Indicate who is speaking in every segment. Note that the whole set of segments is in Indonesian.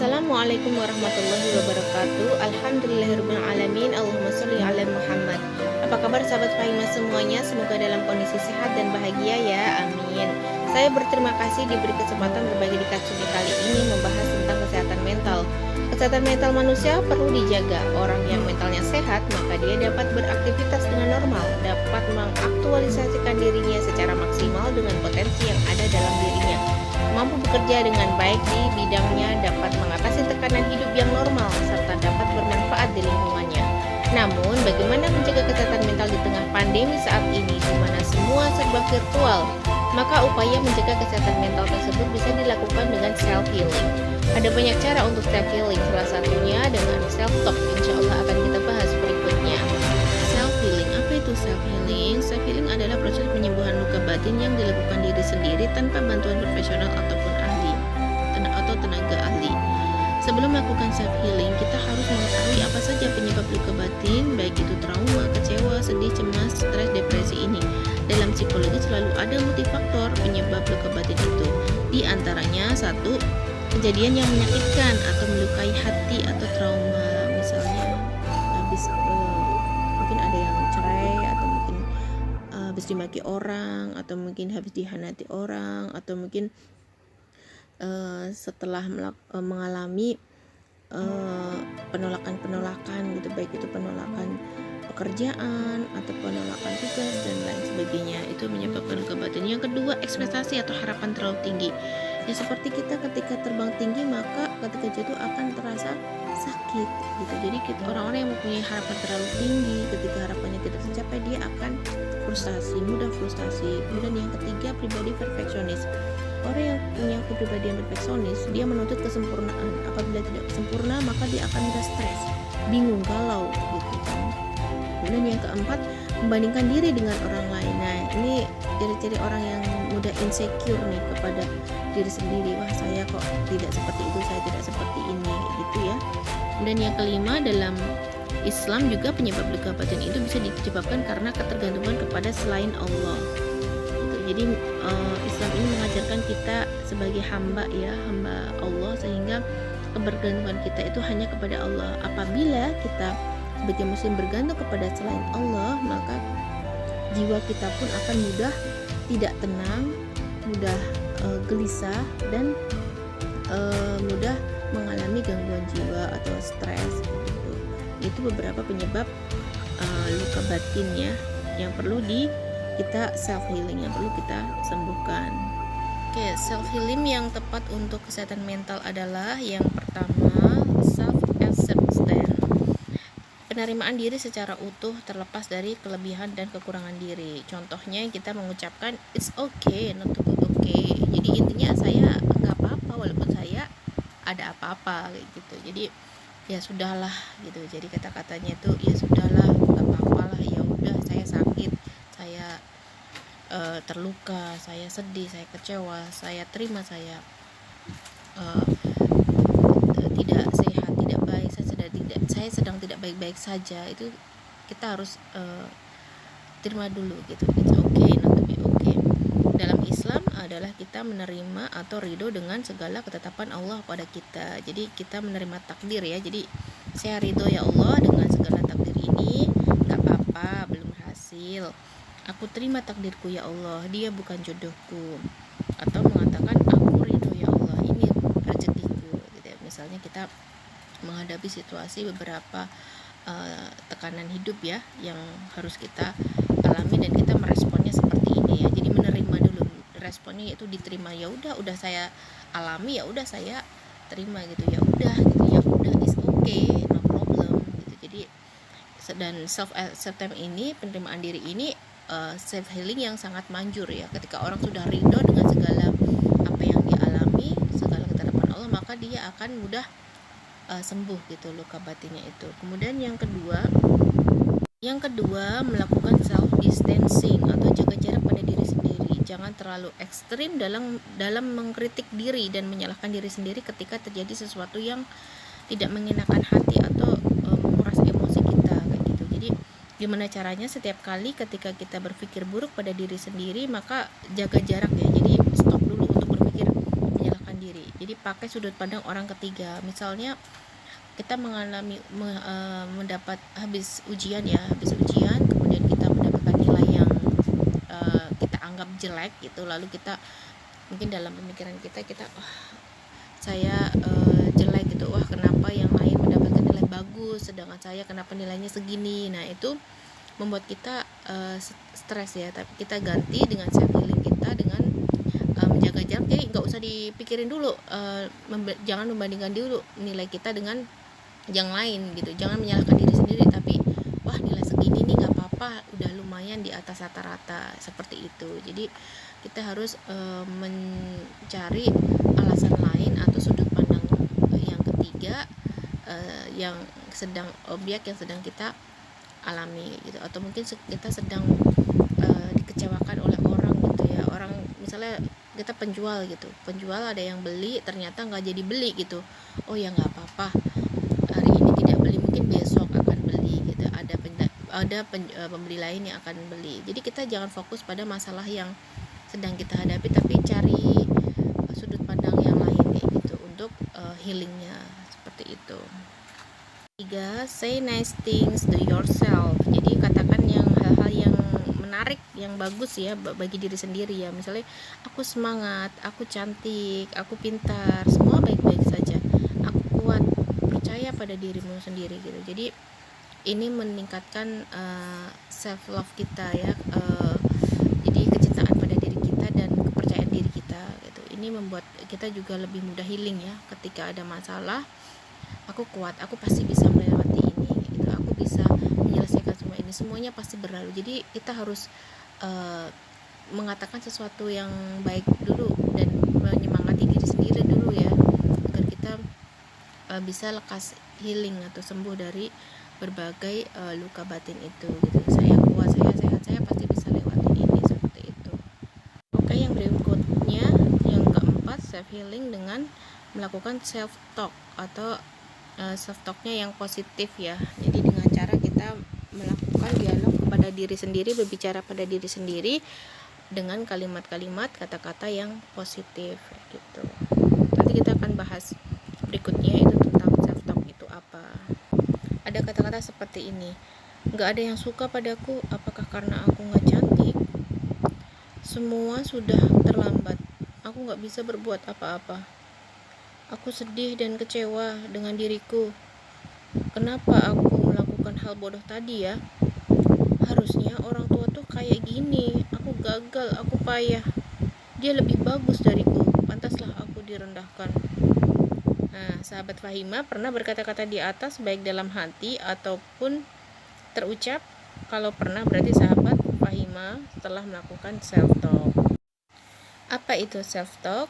Speaker 1: Assalamualaikum warahmatullahi wabarakatuh. Alhamdulillahirabbil alamin. Allahumma sholli ala Muhammad. Apa kabar sahabat Fahimah semuanya? Semoga dalam kondisi sehat dan bahagia ya. Amin. Saya berterima kasih diberi kesempatan berbagi di katsumi kali ini membahas tentang kesehatan mental. Kesehatan mental manusia perlu dijaga. Orang yang mentalnya sehat, maka dia dapat beraktivitas dengan normal, dapat mengaktualisasikan dirinya secara maksimal dengan potensi yang ada dalam dirinya, mampu bekerja dengan baik di bidangnya, dapat mengatasi tekanan hidup yang normal, serta dapat bermanfaat di lingkungannya. Namun, bagaimana menjaga kesehatan mental di tengah pandemi saat ini, di mana semua serba virtual? Maka upaya menjaga kesehatan mental tersebut bisa dilakukan dengan self-healing. Ada banyak cara untuk self-healing, salah satunya dengan self-talk. Insya Allah akan kita bahas berikutnya. Self-healing, apa itu self-healing? Self-healing adalah proses penyembuhan luka batin yang dilakukan diri sendiri tanpa bantuan profesional ataupun ahli atau tenaga ahli. Sebelum melakukan self-healing, kita harus mengetahui apa saja penyebab luka batin, baik itu trauma, kecewa, sedih, cemas, stres, depresi ini. Dalam psikologi selalu ada multifaktor penyebab luka batin itu. Di antaranya, satu, kejadian yang menyakitkan atau melukai hati atau trauma, misalnya habis mungkin ada yang cerai, atau mungkin habis dimaki orang, atau mungkin habis dihianati orang, atau mungkin setelah mengalami penolakan gitu, baik itu penolakan pekerjaan atau penolakan tugas dan lain sebagainya, itu menyebabkan luka batin. Yang kedua, ekspektasi atau harapan terlalu tinggi. Ya seperti kita ketika terbang tinggi, maka ketika jatuh akan terasa sakit gitu. Jadi orang-orang yang mempunyai harapan terlalu tinggi, ketika harapannya tidak tercapai, dia akan mudah frustasi. Kemudian yang ketiga, pribadi perfeksionis. Orang yang punya kepribadian perfeksionis, dia menuntut kesempurnaan. Apabila tidak sempurna, maka dia akan mudah stres, bingung, galau gitu kan. Kemudian yang keempat, membandingkan diri dengan orang lain. Nah, ini ciri-ciri orang yang mudah insecure nih kepada diri sendiri. Wah, saya kok tidak seperti itu, saya tidak seperti ini gitu ya. Dan yang kelima, dalam Islam juga penyebab luka batin itu bisa disebabkan karena ketergantungan kepada selain Allah. Jadi Islam ini mengajarkan kita sebagai hamba Allah, sehingga kebergantungan kita itu hanya kepada Allah. Apabila kita sebagai muslim bergantung kepada selain Allah, maka jiwa kita pun akan mudah tidak tenang, mudah gelisah, dan mudah mengalami gangguan jiwa atau stres gitu. Itu beberapa penyebab luka batin ya, yang perlu kita self healing, yang perlu kita sembuhkan. Oke, self healing yang tepat untuk kesehatan mental adalah yang pertama, self acceptance. Penerimaan diri secara utuh terlepas dari kelebihan dan kekurangan diri. Contohnya kita mengucapkan it's okay not to be okay. Jadi intinya saya nggak apa-apa walaupun saya ada apa-apa gitu. Jadi ya sudahlah gitu. Jadi kata-katanya itu ya sudahlah, nggak apa-apa lah, ya udah, saya sakit, saya terluka, saya sedih, saya kecewa, saya terima, saya tidak sehat, tidak baik, saya sedang tidak baik-baik saja. Itu kita harus terima dulu gitu. It's okay not to be okay. Dalam Islam adalah kita menerima atau ridho dengan segala ketetapan Allah pada kita. Jadi kita menerima takdir ya. Jadi saya ridho ya Allah dengan segala takdir ini, gak apa-apa, belum berhasil, aku terima takdirku ya Allah, dia bukan jodohku. Atau mengatakan aku ridho ya Allah, ini rezekiku gitu ya. Misalnya kita menghadapi situasi beberapa tekanan hidup ya yang harus kita alami, dan kita meresponnya seperti ini ya. Jadi menerima dulu, responnya yaitu diterima. Ya udah saya alami, ya udah saya terima gitu. Ya udah is okay, no problem gitu. Jadi dan self acceptance ini, penerimaan diri ini, self healing yang sangat manjur ya. Ketika orang sudah ridho dengan segala apa yang dialami, segala ketetapan Allah, maka dia akan mudah sembuh gitu luka batinnya itu. Kemudian yang kedua melakukan self distancing atau jaga jarak pada diri sendiri. Jangan terlalu ekstrim dalam mengkritik diri dan menyalahkan diri sendiri ketika terjadi sesuatu yang tidak mengenakan hati atau menguras emosi kita kayak gitu. Jadi gimana caranya? Setiap kali ketika kita berpikir buruk pada diri sendiri, maka jaga jarak ya. Jadi stop dulu untuk berpikir menyalahkan diri. Jadi pakai sudut pandang orang ketiga. Misalnya kita mendapat habis ujian, kemudian kita mendapatkan nilai yang kita anggap jelek gitu, lalu kita mungkin dalam pemikiran kita saya jelek gitu, wah kenapa yang lain mendapatkan nilai bagus sedangkan saya kenapa nilainya segini. Nah itu membuat kita stres ya. Tapi kita ganti dengan self healing kita dengan menjaga jarak. Jadi nggak usah dipikirin dulu, jangan membandingkan dulu nilai kita dengan yang lain gitu. Jangan menyalahkan diri sendiri, tapi wah nilai segini nih nggak apa-apa, udah lumayan di atas rata-rata, seperti itu. Jadi kita harus mencari alasan lain atau sudut pandang yang ketiga, yang objek yang sedang kita alami gitu, atau mungkin kita sedang dikecewakan oleh orang gitu ya. Orang misalnya kita penjual gitu, ada yang beli ternyata nggak jadi beli gitu, oh ya nggak apa-apa, hari ini tidak beli, mungkin besok akan beli gitu, ada pembeli lain yang akan beli. Jadi kita jangan fokus pada masalah yang sedang kita hadapi, tapi cari sudut pandang yang lain kayak gitu untuk healingnya, seperti itu. 3. Say nice things to yourself. Jadi katakan hal-hal yang menarik, yang bagus ya bagi diri sendiri ya. Misalnya aku semangat, aku cantik, aku pintar, semua baik-baik saja, aku kuat, percaya pada dirimu sendiri gitu. Jadi ini meningkatkan self love kita ya, jadi kecintaan pada diri kita dan kepercayaan diri kita gitu. Ini membuat kita juga lebih mudah healing ya. Ketika ada masalah, aku kuat, aku pasti bisa melewati ini gitu, aku bisa menyelesaikan semua ini, semuanya pasti berlalu. Jadi kita harus mengatakan sesuatu yang baik dulu dan menyemangati diri sendiri dulu ya, agar kita bisa lekas healing atau sembuh dari berbagai luka batin itu gitu. Saya kuat, saya sehat, saya pasti bisa lewatin ini, seperti itu. Oke, yang berikutnya, yang keempat, self healing dengan melakukan self talk atau self talknya yang positif ya. Jadi dengan cara kita melakukan dialog kepada diri sendiri, berbicara pada diri sendiri dengan kalimat-kalimat, kata-kata yang positif gitu. Nanti kita akan bahas berikutnya itu tentang self talk itu apa. Ada kata-kata seperti ini, nggak ada yang suka padaku, apakah karena aku nggak cantik? Semua sudah terlambat, aku nggak bisa berbuat apa-apa. Aku sedih dan kecewa dengan diriku. Kenapa aku melakukan hal bodoh tadi ya? Harusnya orang tua tuh kayak gini. Aku gagal, aku payah. Dia lebih bagus dariku, pantaslah aku direndahkan. Nah, sahabat Fahima pernah berkata-kata di atas baik dalam hati ataupun terucap. Kalau pernah berarti sahabat Fahima telah melakukan self talk. Apa itu self talk?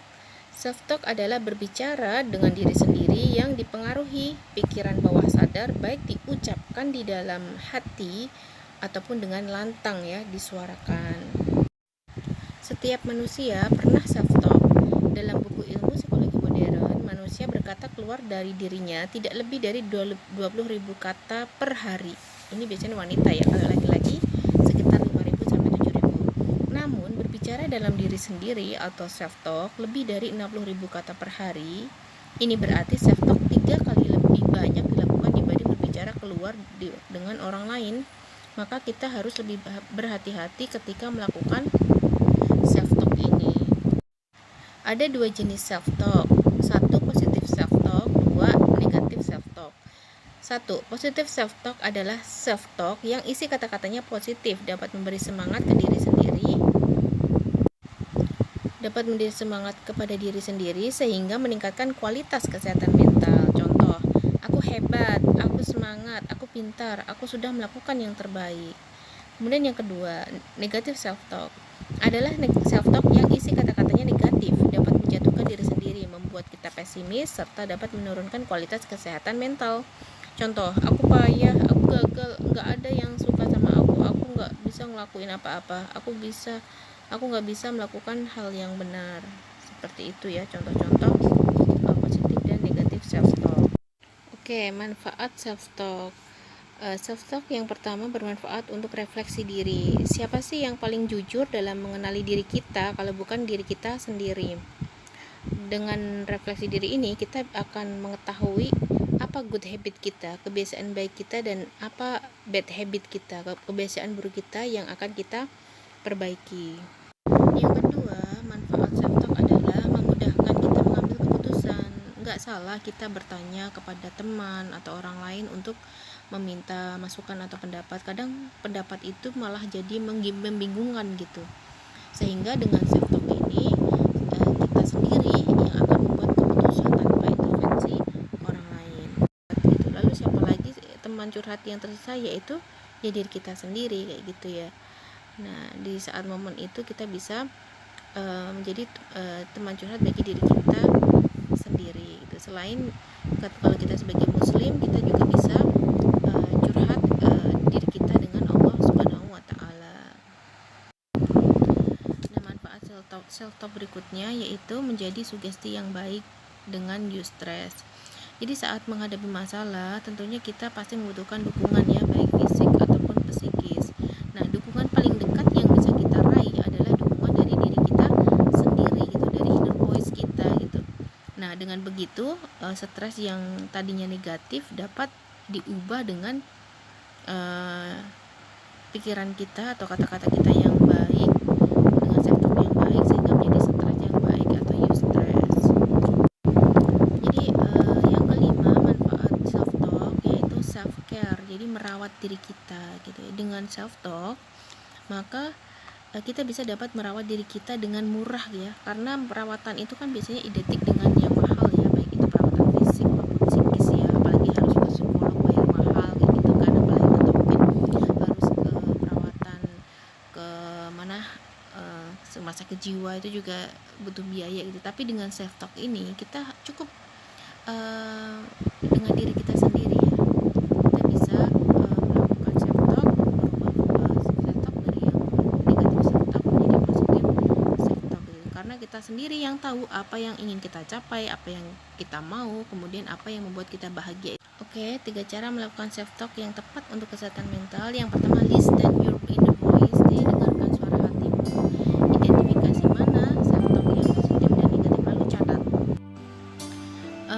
Speaker 1: Self talk adalah berbicara dengan diri sendiri yang dipengaruhi pikiran bawah sadar, baik diucapkan di dalam hati ataupun dengan lantang ya, disuarakan. Setiap manusia pernah self talk. Dalam buku ilmu psikologi modern, manusia berkata keluar dari dirinya tidak lebih dari 20.000 kata per hari. Ini biasanya wanita ya, kalau laki-laki sekitar 5.000 sampai 7.000. Namun berbicara dalam diri sendiri atau self talk lebih dari 60.000 kata per hari. Ini berarti self talk 3 kali lebih banyak dilakukan dibanding berbicara keluar dengan orang lain. Maka kita harus lebih berhati-hati ketika melakukan self talk ini. Ada 2 jenis self talk. 1 positif self talk, 2 negatif self talk. 1. Positive self talk adalah self talk yang isi kata-katanya positif, dapat memberi semangat ke diri sendiri, dapat memberi semangat kepada diri sendiri sehingga meningkatkan kualitas kesehatan mental. Contoh, aku hebat, aku semangat, aku pintar, aku sudah melakukan yang terbaik. Kemudian yang kedua, negative self talk adalah self talk yang isi kata-katanya negatif, dapat menjatuhkan diri sendiri, membuat kita pesimis serta dapat menurunkan kualitas kesehatan mental. Contoh, aku payah, aku gagal, nggak ada yang suka sama aku nggak bisa ngelakuin apa-apa, aku nggak bisa melakukan hal yang benar. Seperti itu ya contoh-contoh positif dan negatif self talk. Oke, manfaat self talk. Self talk yang pertama bermanfaat untuk refleksi diri. Siapa sih yang paling jujur dalam mengenali diri kita kalau bukan diri kita sendiri? Dengan refleksi diri ini kita akan mengetahui apa good habit kita, kebiasaan baik kita, dan apa bad habit kita, kebiasaan buruk kita yang akan kita perbaiki. Yang kedua, manfaat self talk adalah memudahkan kita mengambil keputusan. Nggak salah kita bertanya kepada teman atau orang lain untuk meminta masukan atau pendapat. Kadang pendapat itu malah jadi membingungkan gitu. Sehingga dengan self talk ini kita sendiri yang akan membuat keputusan tanpa intervensi orang lain. Gitu. Lalu siapa lagi teman curhat yang tersisa, yaitu ya diri kita sendiri kayak gitu ya. Nah, di saat momen itu kita bisa menjadi teman curhat bagi diri kita sendiri gitu. Selain kalau kita sebagai muslim, kita juga bisa curhat diri kita dengan Allah Subhanahu wa taala. Nah, manfaat self talk berikutnya yaitu menjadi sugesti yang baik dengan eustress. Jadi saat menghadapi masalah, tentunya kita pasti membutuhkan dukungan ya, baik fisik ataupun psikis. Nah, dukungan paling dekat yang bisa kita raih adalah dukungan dari diri kita sendiri gitu, dari inner voice kita gitu. Nah, dengan begitu stres yang tadinya negatif dapat diubah dengan pikiran kita atau kata-kata kita yang baik, dengan self talk yang baik, sehingga menjadi stres yang baik atau eustress. Jadi yang kelima, manfaat self talk yaitu self care, jadi merawat diri kita gitu. Dengan self talk maka kita bisa dapat merawat diri kita dengan murah ya, karena perawatan itu kan biasanya identik dengan yang mahal ya, baik itu perawatan fisik maupun psikis ya, apalagi harus ke psikolog bayar mahal kayak gitu kan, apalagi atau mungkin harus ke perawatan ke mana rumah sakit jiwa, itu juga butuh biaya gitu. Tapi dengan self talk ini kita cukup dengan diri kita sendiri ya, kita bisa melakukan self talk, merubah self talk dari yang negatif self talk menjadi positif self talk gitu. Karena kita sendiri yang tahu apa yang ingin kita capai, apa yang kita mau, kemudian apa yang membuat kita bahagia. Oke, 3 cara melakukan self talk yang tepat untuk kesehatan mental. Yang pertama, listen your inner voice, dengarkan suara hatimu, identifikasi mana self talk yang positif dan negatif, lalu catat.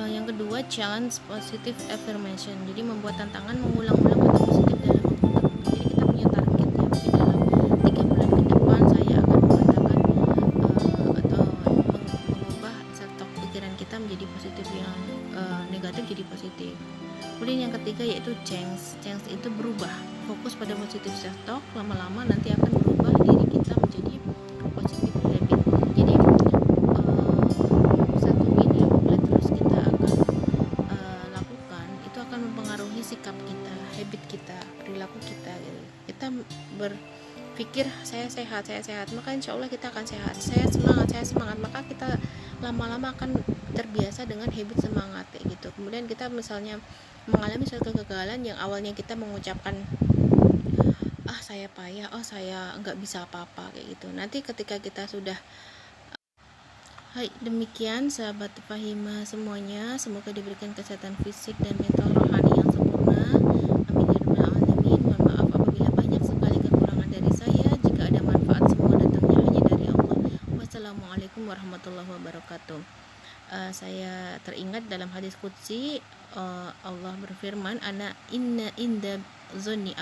Speaker 1: Yang kedua, challenge positive affirmation, jadi membuat tantangan mengulang-ulang kata positif dalam waktu tertentu. Jadi kita punya target ya, mungkin dalam 3 bulan ke depan saya akan mengatakan atau mengubah self talk pikiran kita menjadi positif, yang negatif jadi positif. Kemudian yang ketiga yaitu change itu berubah, fokus pada positif self talk, lama-lama nanti akan berubah diri kita menjadi positif habit. Jadi self talk ini apabila terus kita akan lakukan, itu akan mempengaruhi sikap kita, habit kita, perilaku kita gitu. Kita berpikir saya sehat, maka insya Allah kita akan sehat. Saya semangat, maka kita lama-lama akan terbiasa dengan habit semangat kayak gitu. Kemudian kita misalnya mengalami suatu kegagalan yang awalnya kita mengucapkan saya payah, saya nggak bisa apa-apa kayak gitu. Nanti ketika kita sudah demikian sahabat Fahima semuanya, semoga diberikan kesehatan fisik dan mental rohani yang sempurna. Amin ya rabbal alamin. Mohon maaf apabila banyak sekali kekurangan dari saya. Jika ada manfaat, semua datangnya hanya dari Allah. Wassalamualaikum warahmatullahi wabarakatuh. Saya teringat dalam hadis qudsi, Allah berfirman, ana inna inda zonni